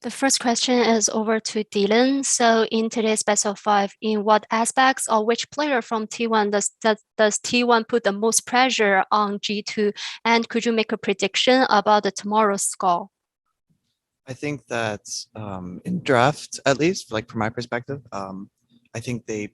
The first question is over to Dylan. So in today's best of five, in what aspects or which player from T1 does T1 put the most pressure on G2? And could you make a prediction about the tomorrow's score? I think that in draft, at least, like from my perspective, I think they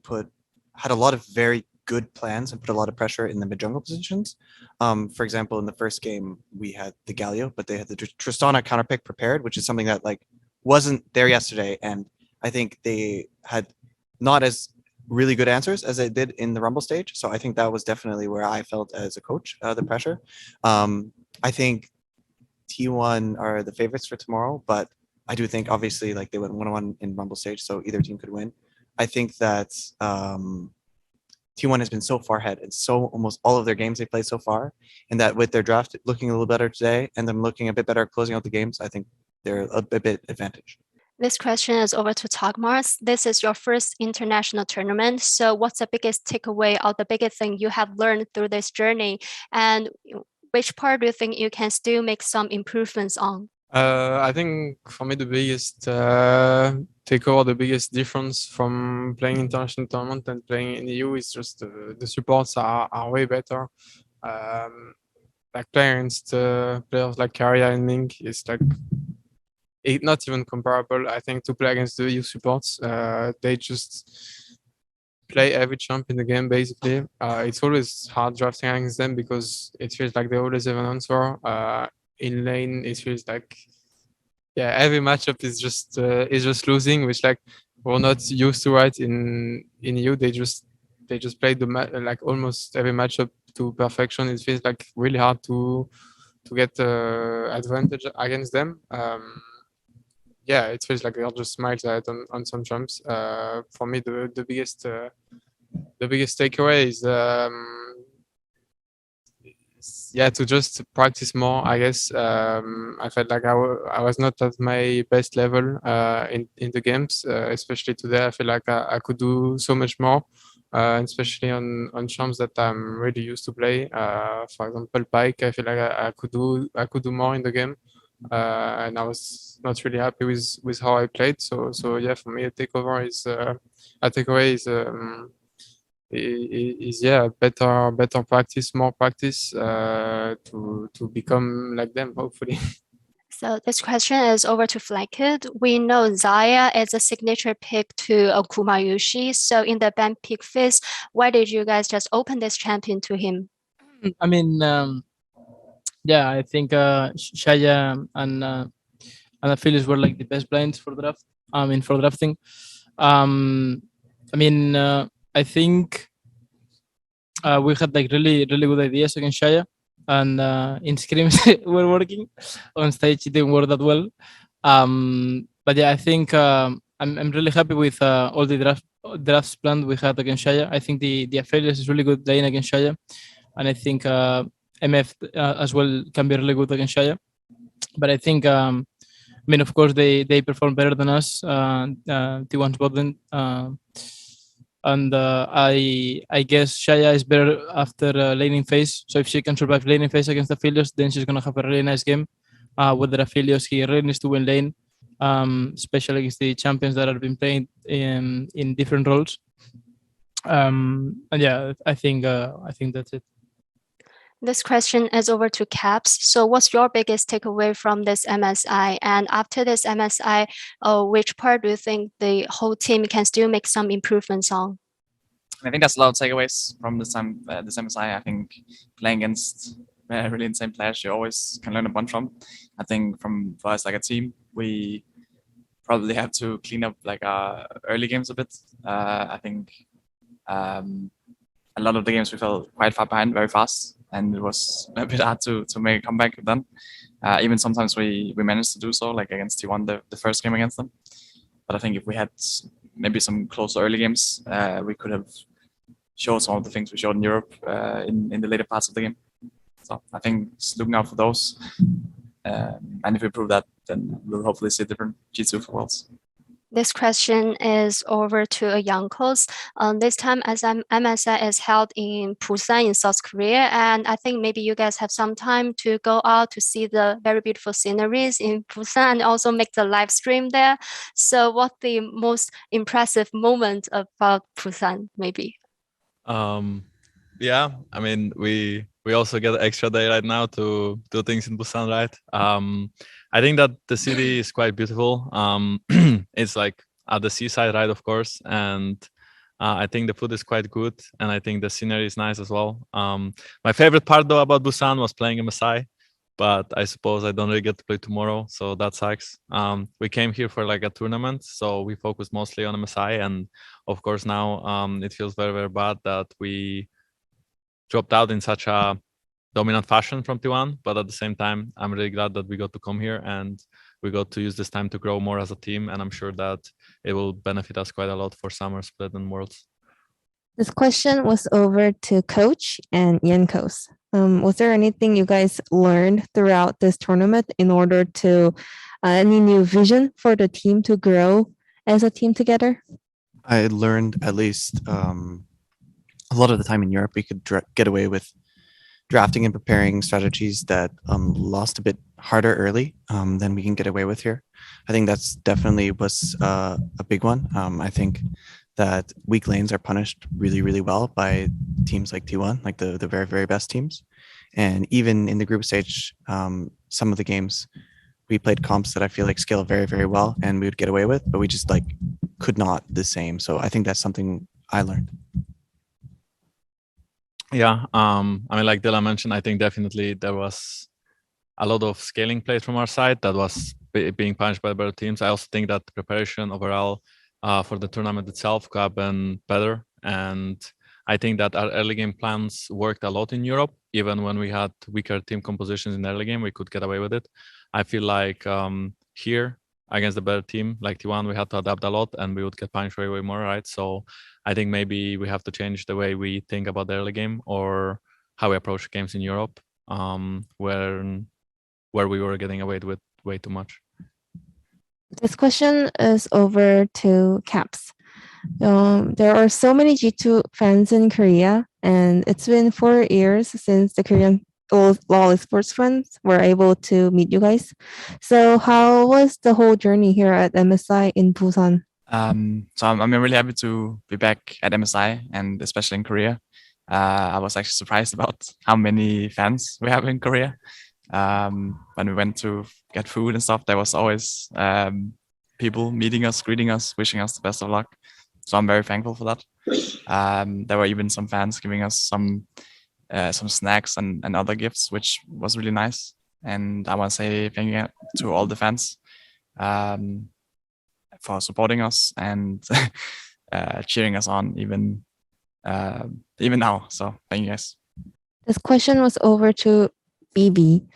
had a lot of very good plans and put a lot of pressure in the mid jungle positions. For example, in the first game, we had the Galio, but they had the Tristana counterpick prepared, which is something that like wasn't there yesterday. And I think they had not as really good answers as they did in the Rumble stage. So I think that was definitely where I felt as a coach, the pressure. I think T1 are the favorites for tomorrow, but I do think obviously like they went 1-1 in Rumble stage, so either team could win. I think that T1 has been so far ahead in so almost all of their games they played so far, and that with their draft looking a little better today and them looking a bit better at closing out the games, I think they're a bit advantaged. This question is over to Tagmars. This is your first international tournament. So what's the biggest takeaway or the biggest thing you have learned through this journey? And which part do you think you can still make some improvements on? I think for me the biggest takeover, the biggest difference from playing international tournament and playing in EU is just the supports are way better. Like playing against players like Karya and Mink is like not even comparable. I think to play against the EU supports, they just play every champ in the game basically. It's always hard drafting against them because it feels like they always have an answer. In lane, it feels like every matchup is just losing, which like we're not used to, right? In EU, they just play like almost every matchup to perfection. It feels like really hard to get advantage against them. It feels like they're just miles ahead on some champs. For me, the biggest takeaway is to just practice more, I guess. I felt like I was not at my best level in the games, especially today. I feel like I could do so much more, especially on champs that I'm really used to play. For example, Pike, I feel like I could do more in the game, and I was not really happy with how I played. So yeah, for me, a takeaway is better practice, more practice to become like them, hopefully. So this question is over to Flankid. We know Xayah is a signature pick to Akuma Yushi. So in the band pick phase, why did you guys just open this champion to him? I mean, I think Shaya and Phyllis were like the best blinds for draft. I mean, for drafting. I think we had like really good ideas against Shaya, and in scrims were working. On stage it didn't work that well. But yeah, I think I'm really happy with all the drafts planned we had against Shaya. I think the Aphelios is really good lane against Shaya, and I think MF as well can be really good against Shaya. But I think of course they perform better than us. T1's bot lane. And I guess Shaya is better after laning phase. So if she can survive laning phase against Aphelios, then she's gonna have a really nice game. With the Aphelios, he really needs to win lane, especially against the champions that have been playing in different roles. And yeah, I think that's it. This question is over to Caps. So what's your biggest takeaway from this MSI? And after this MSI, which part do you think the whole team can still make some improvements on? I think there's a lot of takeaways from this time, this MSI. I think playing against really insane players, you always can learn a bunch from. I think for us like a team, we probably have to clean up like our early games a bit. I think a lot of the games we fell quite far behind very fast, and it was a bit hard to make a comeback then. Even sometimes we managed to do so, like against T1, the first game against them. But I think if we had maybe some closer early games, we could have shown some of the things we showed in Europe in the later parts of the game. So I think just looking out for those. And if we prove that, then we'll hopefully see a different G2 for Worlds. This question is over to Jankos. This time, as MSI is held in Busan in South Korea, and I think maybe you guys have some time to go out to see the very beautiful sceneries in Busan and also make the live stream there. So, what the most impressive moment about Busan, maybe? Yeah, I mean, we also get an extra day right now to do things in Busan, right? I think that the city is quite beautiful. It's like at the seaside, right? Of course, and I think the food is quite good, and I think the scenery is nice as well. My favorite part though about Busan was playing MSI, but I suppose I don't really get to play tomorrow, so that sucks. We came here for like a tournament, so we focus mostly on MSI, and of course now it feels very, very bad that we dropped out in such a dominant fashion from T1, but at the same time, I'm really glad that we got to come here and we got to use this time to grow more as a team, and I'm sure that it will benefit us quite a lot for Summer Split and Worlds. This question was over to Coach and Jankos. Was there anything you guys learned throughout this tournament in order to any new vision for the team to grow as a team together? I learned at least a lot of the time in Europe, we could get away with drafting and preparing strategies that lost a bit harder early than we can get away with here. I think that's definitely was a big one. I think that weak lanes are punished really, really well by teams like T1, like the very, very best teams. And even in the group stage, some of the games we played comps that I feel like scale very, very well and we would get away with, but we just like could not the same. So I think that's something I learned. Yeah, I mean, like Dylan mentioned, I think definitely there was a lot of scaling plays from our side that was being punished by better teams. I also think that the preparation overall for the tournament itself could have been better. And I think that our early game plans worked a lot in Europe. Even when we had weaker team compositions in the early game, we could get away with it. I feel like here against the better team like T1, we had to adapt a lot and we would get punished way, way more, right? So I think maybe we have to change the way we think about the early game or how we approach games in Europe, where we were getting away with way too much. This question is over to Caps. There are so many G2 fans in Korea, and it's been 4 years since the Korean LoL Esports friends were able to meet you guys. So how was the whole journey here at MSI in Busan? So I'm really happy to be back at MSI and especially in Korea. I was actually surprised about how many fans we have in Korea. When we went to get food and stuff, there was always people meeting us, greeting us, wishing us the best of luck. So I'm very thankful for that. There were even some fans giving us some snacks and other gifts, which was really nice. And I want to say thank you to all the fans for supporting us and cheering us on even now. So thank you guys. This question was over to BB.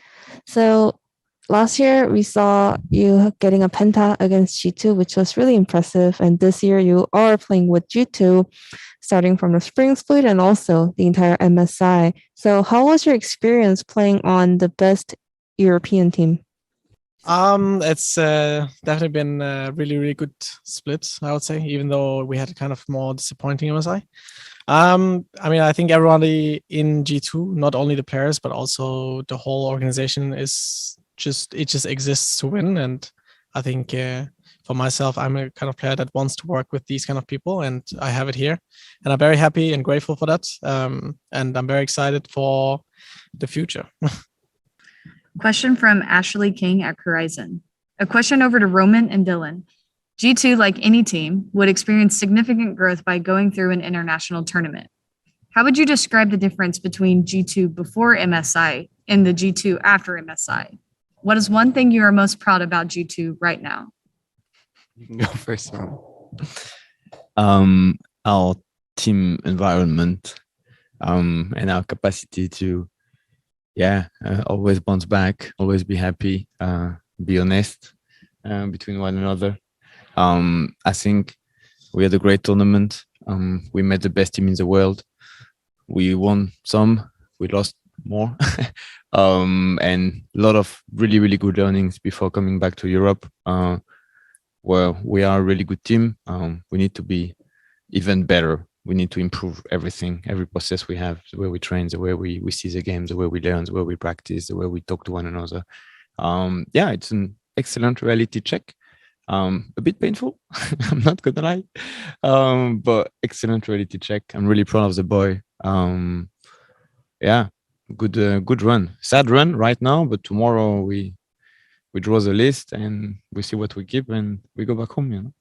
So last year we saw you getting a penta against G2, which was really impressive. And this year you are playing with G2, starting from the spring split and also the entire MSI. So how was your experience playing on the best European team? It's definitely been a really, really good split, I would say, even though we had kind of more disappointing MSI. I mean, I think everybody in G2, not only the players, but also the whole organization it just exists to win. And I think for myself, I'm a kind of player that wants to work with these kind of people, and I have it here. And I'm very happy and grateful for that. And I'm very excited for the future. Question from Ashley King at Horizon. A question over to Roman and Dylan. G2, like any team, would experience significant growth by going through an international tournament. How would you describe the difference between G2 before MSI and the G2 after MSI? What is one thing you are most proud about G2 right now? You can go first, Roman. Our team environment and our capacity to always bounce back, always be happy, be honest between one another. I think we had a great tournament. We met the best team in the world. We won some, we lost more, and a lot of really, really good learnings before coming back to Europe. well, we are a really good team. We need to be even better. We need to improve everything, every process we have, the way we train, the way we see the games, the way we learn, the way we practice, the way we talk to one another. Yeah, it's an excellent reality check. A bit painful, I'm not gonna lie, but excellent reality check. I'm really proud of the boy. Yeah, good run. Sad run right now, but tomorrow we draw the list and we see what we keep and we go back home. You know.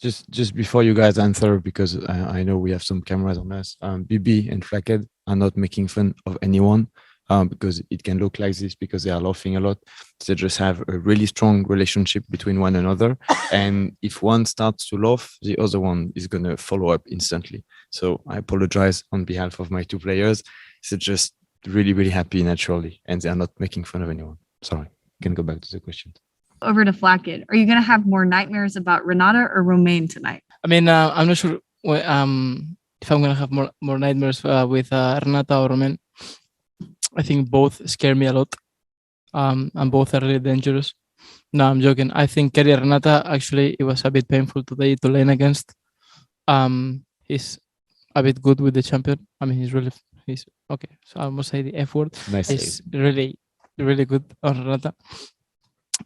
Just before you guys answer, because I know we have some cameras on us, BB and Flackhead are not making fun of anyone, because it can look like this because they are laughing a lot. They just have a really strong relationship between one another. And if one starts to laugh, the other one is going to follow up instantly. So I apologize on behalf of my two players. They're just really, really happy naturally, and they are not making fun of anyone. Sorry, you can go back to the question. Over to Flackett. Are you going to have more nightmares about Renata or Romain tonight? I mean, I'm not sure if I'm gonna have more nightmares with Renata or Romain. I think both scare me a lot, and both are really dangerous. No, I'm joking. I think Kerry Renata, actually, it was a bit painful today to lane against. He's a bit good with the champion. I mean, he's okay. So I almost say the F word. Nice. He's really, really good on Renata.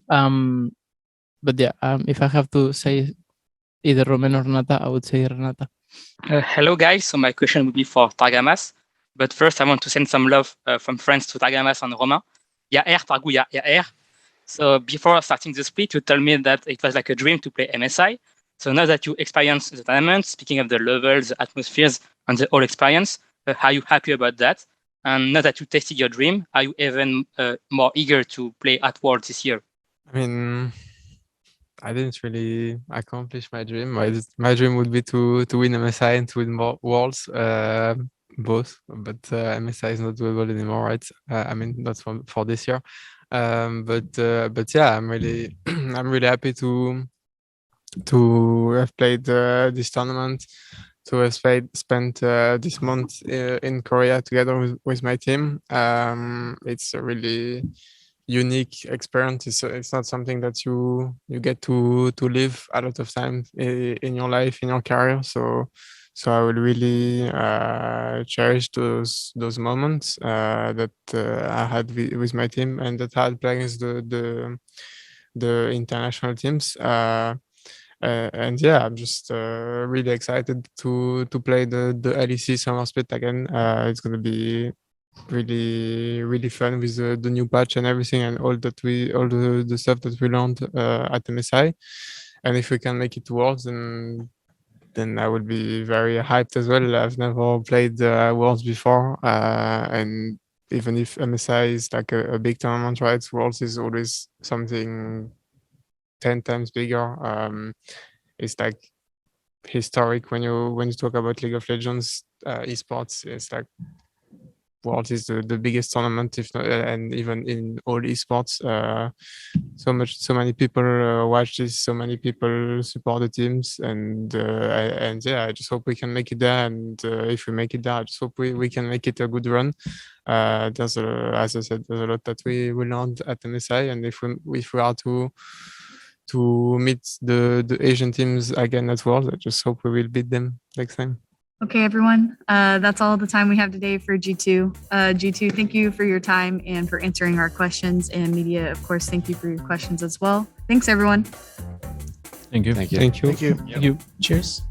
But yeah, if I have to say either Romain or Renata, I would say Renata. Hello guys, so my question would be for Targamas. But first I want to send some love from France to Targamas and Romain. Il y a R, Targou, il y a R. So before starting the split, you told me that it was like a dream to play MSI. So now that you experience the tournament, speaking of the levels, the atmospheres, and the whole experience, are you happy about that? And now that you tasted your dream, are you even more eager to play at Worlds this year? I mean, I didn't really accomplish my dream. My dream would be to win MSI and to win more Worlds, both. But MSI is not doable anymore, right? I mean, not for this year. But yeah, I'm really I'm really happy to have played this tournament, to have spent this month in Korea together with my team. It's a really unique experience. It's not something that you get to live a lot of time in your life, in your career. So I will really cherish those moments that I had with my team and that I had playing against the international teams. And yeah, I'm just really excited to play the LEC Summer Split again. It's gonna be really fun with the new patch and everything, and all the stuff that we learned at MSI. And if we can make it to Worlds, then I will be very hyped as well. I've never played Worlds before, and even if MSI is like a big tournament, right? Worlds is always something 10 times bigger. It's like historic when you talk about League of Legends esports. It's like Worlds is the biggest tournament, if not, and even in all esports. So many people watch this, so many people support the teams, and yeah, I just hope we can make it there. And if we make it there, I just hope we can make it a good run. As I said, there's a lot that we learned at MSI, and if we are to meet the Asian teams again at Worlds, I just hope we will beat them next time. Okay, everyone. That's all the time we have today for G2. G2, thank you for your time and for answering our questions. And media, of course, thank you for your questions as well. Thanks, everyone. Thank you. Thank you. Cheers.